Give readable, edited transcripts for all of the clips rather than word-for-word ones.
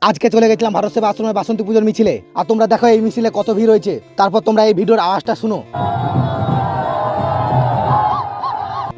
আজকে চলে গেছিলাম ভারত সেবা আশ্রমে বাসন্তী পুজোর মিছিলে। আর তোমরা দেখো এই মিছিলে কত ভিড় হয়েছে। তারপর তোমরা এই ভিডিওর আওয়াজটা শুনো।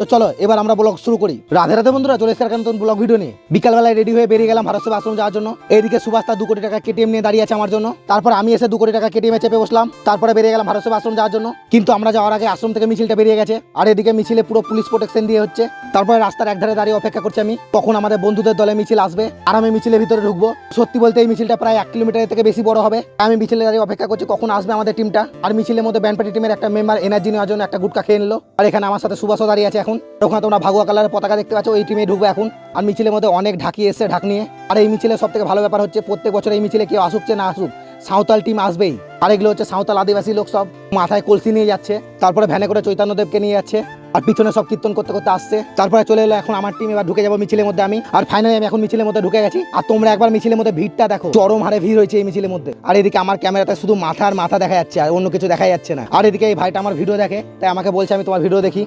তো চলো এবার আমরা ব্লগ শুরু করি। রাধে রাধে বন্ধুরা, চলে এসে নতুন ব্লগ ভিডিও নিয়ে বিকালবেলায় রেডি হয়ে বেরিয়ে গেলাম ভারত সেবা আশ্রম যাওয়ার জন্য। এইদিকে সুভাষ তার 2 কোটি টাকা কেটিএম নিয়ে দাঁড়িয়ে আছে আমার জন্য। তারপর আমি এসে 2 কোটি টাকা কেটিএমে চেপে বসলাম। তারপরে বেরিয়ে গেলাম ভারত সেবা আশ্রম যাওয়ার জন্য। কিন্তু আমরা যাওয়ার আগে আশ্রম থেকে মিছিলটা বেরিয়ে গেছে। আর এদিকে মিছিলে পুরো পুলিশ প্রোটেকশন দিয়ে হচ্ছে। তারপরে রাস্তার একধারে দাঁড়িয়ে অপেক্ষা করছি আমি কখন আমাদের বন্ধুদের দলে মিছিল আসবে আর আমি মিছিলের ভিতরে ঢুকবো। সত্যি বলতে এই মিছিলটা প্রায় 1 কিলোমিটার থেকে বেশি বড় হবে। আমি মিছিলে দাঁড়িয়ে অপেক্ষা করছি কখন আসবে আমাদের টিমটা। আর মিছিলের মধ্যে ব্যান্ড পার্টি টিমের একটা মেম্বার এনার্জি নেওয়ার জন্য একটা গুটকা খেয়ে নিলো। আর এখানে আমার সাথে সুভাষও দাঁড়িয়ে আছে। এখন ওখানে তোমরা ভাগুয়া কালারের পতাকা দেখতে পাচ্ছ, এই টিমে ঢুকবো এখন। আর মিছিলের মধ্যে অনেক ঢাকি এসছে, ঢাক নিয়ে। আর এই মিছিলের সব থেকে ভালো ব্যাপার হচ্ছে প্রত্যেক বছর এই মিছিলে কেউ আসুক না আসুক, সাঁওতাল টিম আসবেই। আর এগুলো হচ্ছে সাঁওতাল আদিবাসী লোক, সব মাথায় কলসি নিয়ে যাচ্ছে। তারপরে ভ্যানে করে চৈতন্যদেবকে নিয়ে যাচ্ছে। আর পিছনে সব কীর্তন করতে করতে আসছে। তারপরে চলে এলো এখন আমার টিম। এবার ঢুকে যাবো মিছিলের মধ্যে আমি। আর ফাইনালি আমি এখন মিছিলের মধ্যে ঢুকে গেছি। আর তোমরা একবার মিছিলের মধ্যে ভিড়টা দেখো, চরম হারে ভিড় হয়েছে এই মিছিলের মধ্যে। আর এদিকে আমার ক্যামেরাতে শুধু মাথা দেখা যাচ্ছে, আর অন্য কিছু দেখা যাচ্ছে না। আর এদিকে এই ভাইটা আমার ভিডিও দেখে, তাই আমাকে বলছে আমি তোমার ভিডিও দেখি।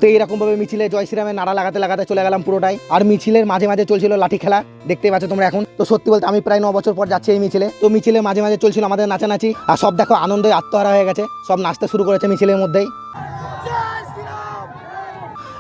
তো এইরকম ভাবে মিছিলে জয় শ্রীরামের নারা লাগাতে লাগাতে চলে গেলাম পুরোটাই। আর মিছিলের মাঝে মাঝে চলছিল লাঠি খেলা, দেখতে পাচ্ছ তোমরা এখন। তো সত্যি বলতে আমি প্রায় 9 বছর পর যাচ্ছি এই মিছিলে। তো মিছিলের মাঝে মাঝে চলছিল আমাদের নাচানাচি। আর সব দেখো আনন্দে আত্মহারা হয়ে গেছে, সব নাচতে শুরু করেছে মিছিলের মধ্যেই।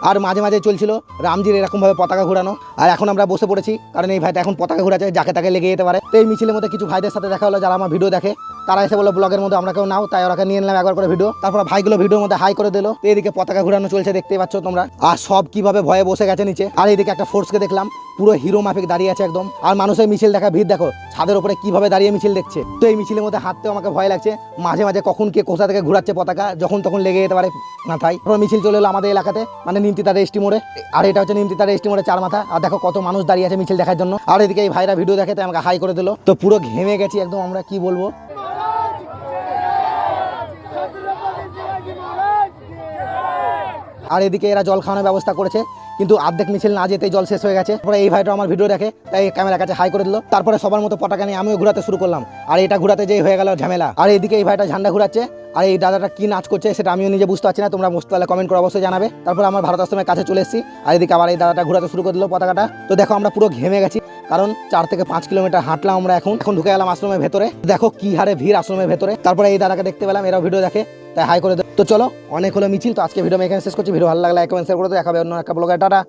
আর মাঝে মাঝে চলছিল রামজির এরকম ভাবে পতাকা ঘোরানো। আর এখন আমরা বসে পড়েছি, কারণ এই ভাইটা এখন পতাকা ঘোরাচ্ছে, যাকে তাকে লেগে যেতে পারে। তো এই মিছিলের মধ্যে কিছু ভাইদের সাথে দেখা হলো যারা আমার ভিডিও দেখে। তারা এসে বলে ব্লগের মধ্যে আমরা কেউ নাও, তাই ওরা নিয়ে নিলাম একবার করে ভিডিও। তারপর ভাইগুলো ভিডিওর মধ্যে হাই করে দিল। তো এদিকে পতাকা ঘোরানো চলছে, দেখতেই পাচ্ছ তোমরা। আর সব কিভাবে ভয়ে বসে গেছে নিচে। আর এইদিকে একটা ফোর্সকে দেখলাম পুরো হিরো মাফিক দাঁড়িয়ে আছে একদম। আর মানুষের মিছিল দেখা ভিড় দেখো, ছাদের উপরে কিভাবে দাঁড়িয়ে মিছিল দেখছে। তো এই মিছিলের মধ্যে হাঁটতেও আমাকে ভয় লাগছে। মাঝে মাঝে কখন কে কোথা থেকে ঘোরাচ্ছে পতাকা, যখন তখন লেগে যেতে পারে মাথায়। তারপর মিছিল চলে এলো আমাদের এলাকাতে, মানে নিমতিতা রেস্টি মোড়ে। আর এটা হচ্ছে নিমতিতা রেস্টি মোড়ে 4 মাথা। আর দেখো কত মানুষ দাঁড়িয়ে আছে মিছিল দেখার জন্য। আর এদিকে এই ভাইরা ভিডিও দেখে, তাই আমাকে হাই করে দিল। তো পুরো ঘেমে গেছি একদম, আমরা কি বলবো। আর এদিকে এরা জল খাওয়ানোর ব্যবস্থা করেছে, কিন্তু অর্ধেক মিছিল না যেতেই জল শেষ হয়ে গেছে। তারপরে এই ভাইটা আমার ভিডিও দেখে, তাই ক্যামেরার কাছে হাই করে দিল। তারপরে সবার মতো পতাকা নিয়ে আমিও ঘোরাতে শুরু করলাম। আর এটা ঘোরাতে যেই হয়ে গেল ঝামেলা। আর এইদিকে এই ভাইটা ঝান্ডা ঘোরাচ্ছে। আর এই দাদাটা কি নাচ করছে সেটা আমিও নিজে বুঝতে পারছি না, তোমরা বুঝতে পারলে কমেন্ট করে অবশ্যই জানাবে। তারপর আমার ভারত আশ্রমের কাছে চলে এসেছি। আর এদিকে আবার এই দাদাটা ঘোরাতে শুরু করে দিল পতাকাটা। তো দেখো আমরা পুরো ঘেমে গেছি, কারণ 4 থেকে 5 কিলোমিটার হাঁটলাম আমরা। এখন ঢুকে গেলাম আশ্রমের ভেতরে। দেখো কি হারে ভিড় আশ্রমের ভেতরে। তারপরে এই দাদাকে দেখতে পেলাম, এরাও ভিডিও দেখে, তাই হাই করে দেয়। তো চলো, অনেক হলো মিছিল। তো আজকে ভিডিও আমি এখানে শেষ করছি। ভিডিও ভালো লাগলে লাইক কমেন্ট শেয়ার করে দেবো। দেখা হবে অন্য একটা ব্লগে। টাটা।